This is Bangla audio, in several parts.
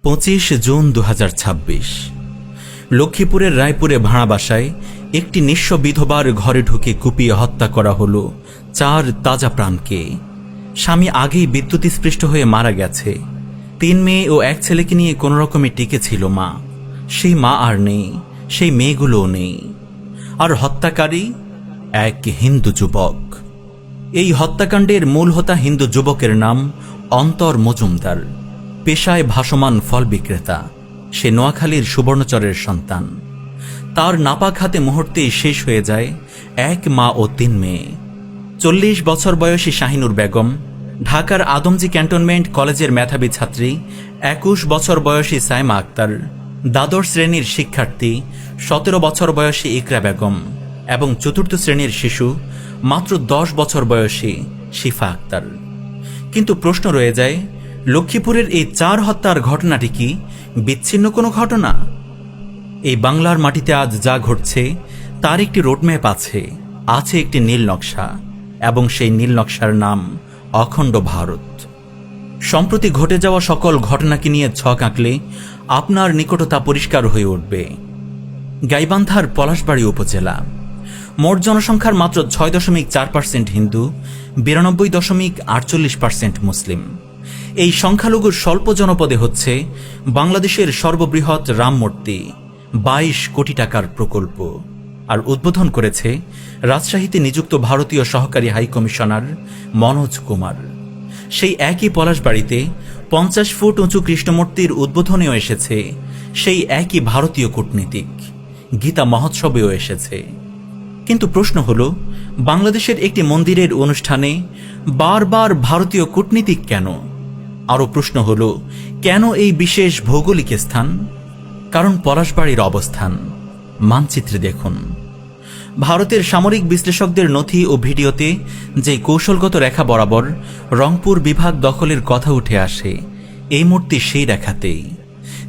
25 জুন 2026 লক্ষ্মীপুরের রায়পুরে ভাড়া বাসায় একটি নিঃস্ব বিধবার ঘরে ঢুকে কুপিয়ে হত্যা করা হলো 4 তাজা প্রাণকে। স্বামী আগেই বিদ্যুৎস্পৃষ্ট হয়ে মারা গেছে। 3 মেয়ে ও 1 ছেলেকে নিয়ে কোনো রকমে টিকে ছিল মা। সেই মা আর নেই, সেই মেয়েগুলোও নেই। আর হত্যাকারী এক হিন্দু যুবক। এই হত্যাকাণ্ডের মূল হোতা হিন্দু যুবকের নাম অন্তর মজুমদার। পেশায় ভাসমান ফল বিক্রেতা। সে নোয়াখালীর সুবর্ণচরের সন্তান। তার নাপাক হাতে মুহূর্তেই শেষ হয়ে যায় 1 মা ও 3 মেয়ে। 40 বছর বয়সী শাহিনুর বেগম, ঢাকার আদমজী ক্যান্টনমেন্ট কলেজের মেধাবী ছাত্রী 21 বছর বয়সী সাইমা আক্তার, দ্বাদশ শ্রেণীর শিক্ষার্থী 17 বছর বয়সী ইকরা বেগম এবং 4র্থ শ্রেণীর শিশু মাত্র 10 বছর বয়সী শিফা আক্তার। কিন্তু প্রশ্ন রয়ে যায়, লক্ষ্মীপুরের এই 4 হত্যার ঘটনাটি কি বিচ্ছিন্ন কোনো ঘটনা? এই বাংলার মাটিতে আজ যা ঘটছে তার একটি রোডম্যাপ আছে, একটি নীল নকশা, এবং সেই নীল নকশার নাম অখণ্ড ভারত। সম্প্রতি ঘটে যাওয়া সকল ঘটনাকে নিয়ে ছক আঁকলে আপনার নিকটতা পরিষ্কার হয়ে উঠবে। গাইবান্ধার পলাশবাড়ী উপজেলা, মোট জনসংখ্যার মাত্র 6.4% হিন্দু, 92.48% মুসলিম। এই সংখ্যালঘুর স্বল্প জনপদে হচ্ছে বাংলাদেশের সর্ববৃহৎ রাম মূর্তি, 22 কোটি টাকার প্রকল্প। আর উদ্বোধন করেছে রাজশাহীতে নিযুক্ত ভারতীয় সহকারী হাই কমিশনার মনোজ কুমার। সেই একই পলাশবাড়ীতে 50 ফুট উঁচু কৃষ্ণমূর্তির উদ্বোধনেও এসেছে সেই একই ভারতীয় কূটনীতিক। গীতা মহোৎসবেও এসেছে। কিন্তু প্রশ্ন হল, বাংলাদেশের একটি মন্দিরের অনুষ্ঠানে বারবার ভারতীয় কূটনীতিক কেন? আরও প্রশ্ন হল, কেন এই বিশেষ ভৌগোলিক স্থান? কারণ পলাশবাড়ীর অবস্থান। মানচিত্রে দেখুন। ভারতের সামরিক বিশ্লেষকদের নথি ও ভিডিওতে যে কৌশলগত রেখা বরাবর রংপুর বিভাগ দখলের কথা উঠে আসে, এই মূর্তি সেই রেখাতেই।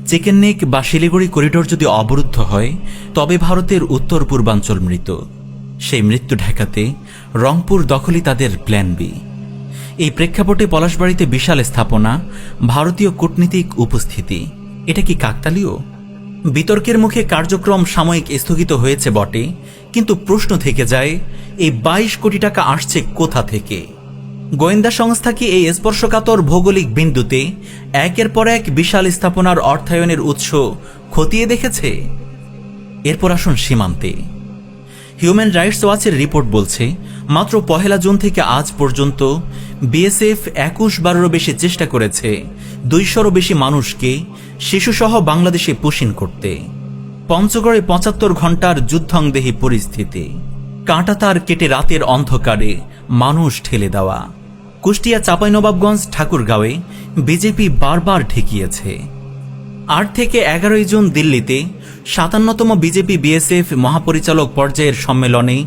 চিকেন নেক বা শিলিগুড়ি করিডোর যদি অবরুদ্ধ হয়, তবে ভারতের উত্তর পূর্বাঞ্চল মৃত। সেই মৃত্যু ঠেকাতে রংপুর দখলই তাদের প্ল্যান বি। এই প্রেক্ষাপটে পলাশবাড়ীতে বিশাল স্থাপনা, ভারতীয় কূটনীতিক উপস্থিতি, এটা কি কাকতালীয়? বিতর্কের মুখে কার্যক্রম সাময়িক স্থগিত হয়েছে বটে, কিন্তু প্রশ্ন থেকে যায়, এই 22 কোটি টাকা আসছে কোথা থেকে? গোয়েন্দা সংস্থা কি এই স্পর্শকাতর ভৌগোলিক বিন্দুতে একের পর এক বিশাল স্থাপনার অর্থায়নের উৎস খতিয়ে দেখেছে? এরপর আসুন সীমান্তে। হিউম্যান রাইটস ওয়াচের রিপোর্ট বলছে, মাত্র 1 জুন থেকে আজ পর্যন্ত বিএসএফ 21বারেরও বেশি চেষ্টা করেছে 200রও বেশি মানুষকে শিশুসহ বাংলাদেশে পুশিন করতে। পঞ্চগড়ে 75 ঘণ্টার যুদ্ধংদেহী পরিস্থিতি। কাঁটাতার কেটে রাতের অন্ধকারে মানুষ ঠেলে দেওয়া। কুষ্টিয়া, চাঁপাইনবাবগঞ্জ, ঠাকুরগাঁওয়ে বিজেপি বারবার ঠেকিয়েছে। 8 থেকে 11 জুন দিল্লিতে 57তম বিজেপি বিএসএফ মহাপরিচালক পর্যায়ের সম্মেলনে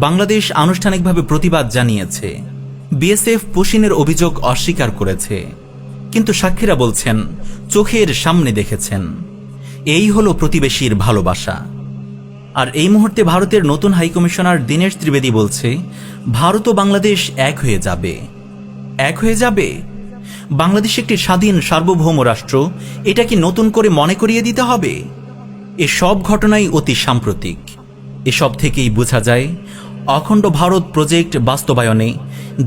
বাংলাদেশ আনুষ্ঠানিকভাবে প্রতিবাদ জানিয়েছে। বিএসএফ পুশিনের অভিযোগ অস্বীকার করেছে, কিন্তু সাক্ষীরা বলছেন চোখের সামনে দেখেছেন। এই হলো প্রতিবেশীর ভালোবাসা। আর এই মুহূর্তে ভারতের নতুন হাইকমিশনার দীনেশ ত্রিবেদী বলছে, ভারত ও বাংলাদেশ এক হয়ে যাবে। এক হয়ে যাবে? বাংলাদেশ একটি স্বাধীন সার্বভৌম রাষ্ট্র, এটা কি নতুন করে মনে করিয়ে দিতে হবে? এসব ঘটনাই অতি সাম্প্রতিক। এসব থেকেই বোঝা যায় অখণ্ড ভারত প্রজেক্ট বাস্তবায়নে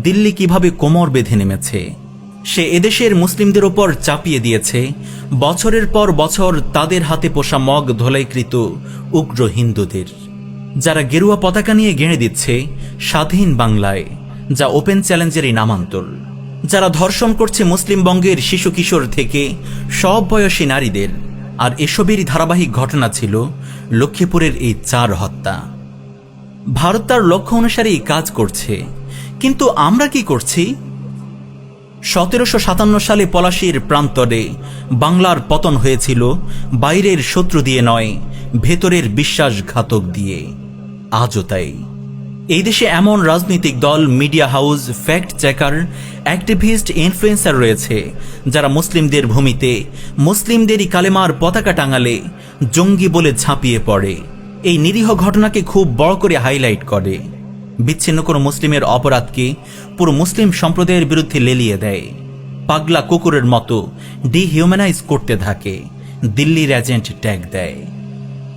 দিল্লি কিভাবে কোমর বেঁধে নেমেছে। সে এদেশের মুসলিমদের ওপর চাপিয়ে দিয়েছে বছরের পর বছর তাদের হাতে পোষা মগ ধোলাইকৃত উগ্র হিন্দুদের, যারা গেরুয়া পতাকা নিয়ে গেঁড়ে দিচ্ছে স্বাধীন বাংলায়, যা ওপেন চ্যালেঞ্জেরই নামান্তর। যারা ধর্ষণ করছে মুসলিমবঙ্গের শিশু কিশোর থেকে সব বয়সী নারীদের। আর এসবেরই ধারাবাহিক ঘটনা ছিল লক্ষ্মীপুরের এই 4 হত্যা। ভারত তার লক্ষ্য অনুসারেই কাজ করছে, কিন্তু আমরা কি করছি? 1757 সালে পলাশীর প্রান্তরে বাংলার পতন হয়েছিল বাইরের শত্রু দিয়ে নয়, ভেতরের বিশ্বাসঘাতক দিয়ে। আজও তাই। এই দেশে এমন রাজনৈতিক দল, media house, fact checker, activist, influencer রয়েছে যারা মুসলিমদের ভূমিতে মুসলিমদেরই কালেমার পতাকা টাঙালে জঙ্গি বলে ঝাঁপিয়ে পড়ে। এই নিরীহ ঘটনাকে খুব বড় করে হাইলাইট করে। বিচ্ছিন্ন কোনো মুসলিমের অপরাধকে পুরো মুসলিম সম্প্রদায়ের বিরুদ্ধে লেলিয়ে দেয়। পাগলা কুকুরের মতো ডিহিউম্যানাইজ করতে থাকে, দিল্লির এজেন্ট ট্যাগ দেয়।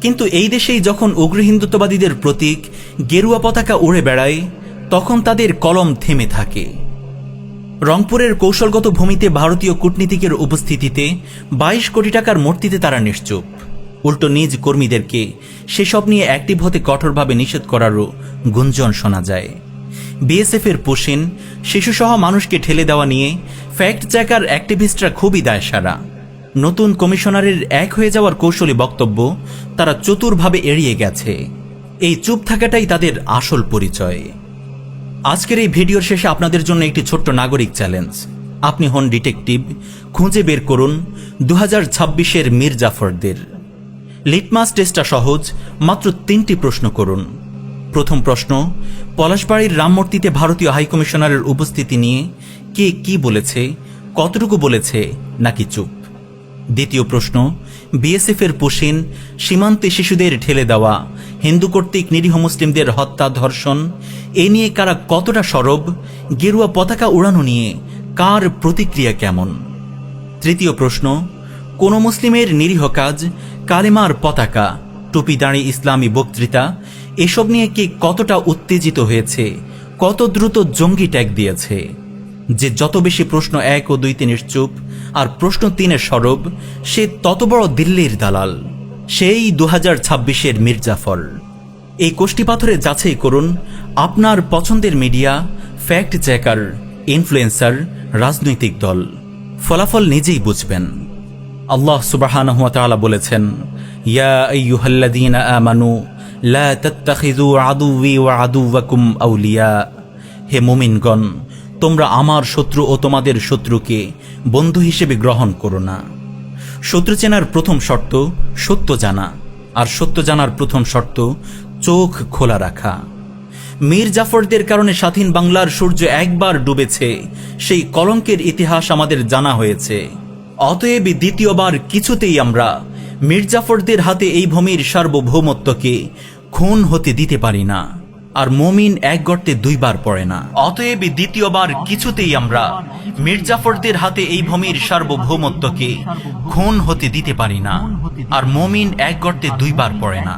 কিন্তু এই দেশেই যখন উগ্র হিন্দুত্ববাদীদের প্রতীক গেরুয়া পতাকা উড়ে বেড়ায়, তখন তাদের কলম থেমে থাকে। রংপুরের কৌশলগত ভূমিতে ভারতীয় কূটনীতিকের উপস্থিতিতে 22 কোটি টাকার মূর্তিতে তারা নিশ্চুপ। উল্টো নিজ কর্মীদেরকে সেসব নিয়ে অ্যাক্টিভ হতে কঠোরভাবে নিষেধ করারও গুঞ্জন শোনা যায়। বিএসএফের পুশিন, শিশুসহ মানুষকে ঠেলে দেওয়া নিয়ে ফ্যাক্ট চেকার অ্যাক্টিভিস্টরা খুবই দায়সারা। নতুন কমিশনারের এক হয়ে যাওয়ার কৌশলী বক্তব্য তারা চতুরভাবে এড়িয়ে গেছে। এই চুপ থাকাটাই তাদের আসল পরিচয়। আজকের এই ভিডিওর শেষে আপনাদের জন্য একটি ছোট্ট নাগরিক চ্যালেঞ্জ। আপনি হন ডিটেকটিভ, খুঁজে বের করুন 2026-এর মীর জাফরদের। লিটমাস টেস্টটা সহজ, মাত্র 3টি প্রশ্ন করুন। প্রথম প্রশ্ন, পলাশবাড়ির রামমূর্তিতে ভারতীয় হাইকমিশনারের উপস্থিতি নিয়ে কে কি বলেছে, কতটুকু বলেছে, নাকি চুপ? দ্বিতীয় প্রশ্ন, বিএসএফের পুশিন, সীমান্তে শিশুদের ঠেলে দেওয়া, হিন্দু কর্তৃক নিরীহ মুসলিমদের হত্যা ধর্ষণ, এ নিয়ে কারা কতটা সরব, গেরুয়া পতাকা উড়ানো নিয়ে কার প্রতিক্রিয়া কেমন? তৃতীয় প্রশ্ন, কোন মুসলিমের নিরীহ কাজ, কালেমার পতাকা, টুপি দাঁড়ি ইসলামী বক্তৃতা, এসব নিয়ে কে কতটা উত্তেজিত হয়েছে, কত দ্রুত জঙ্গি ট্যাগ দিয়েছে? যে যত বেশি প্রশ্ন 1 ও 2 3 চুপ আর প্রশ্ন 3 সরব, সে তত বড় দিল্লির দালাল, সেই 2026-এর মীর জাফর। এই কোষ্টি পাথরে যাচাই করুন আপনার পছন্দের মিডিয়া, ফ্যাক্ট চেকার, ইনফ্লুয়েন্সার, রাজনৈতিক দল। ফলাফল নিজেই বুঝবেন। আল্লাহ সুবহানাহু ওয়া তাআলা বলেছেন, ইয়া আইয়ুহাল্লাযীনা আমানু লা তাত্তাখিযু আদুওয়ি ওয়া আদুওয়াকুম আউলিয়া। হে মুমিনগণ, তোমরা আমার শত্রু ও তোমাদের শত্রুকে বন্ধু হিসেবে গ্রহণ করো না। শত্রু চেনার প্রথম শর্ত সত্য জানা, আর সত্য জানার প্রথম শর্ত চোখ খোলা রাখা। মীর জাফরদের কারণে স্বাধীন বাংলার সূর্য একবার ডুবেছে, সেই কলঙ্কের ইতিহাস আমাদের জানা হয়েছে। অতএব দ্বিতীয়বার কিছুতেই আমরা মীর জাফরদের হাতে এই ভূমির সার্বভৌমত্বকে খুন হতে দিতে পারি না। আর মুমিন এক গর্তে 2 বার পড়ে না। অতএব দ্বিতীয়বার কিছুতেই আমরা মীর জাফরদের হাতে এই ভূমির সার্বভৌমত্বকে খুন হতে দিতে পারি না। আর মুমিন এক গর্তে 2 বার পড়ে না।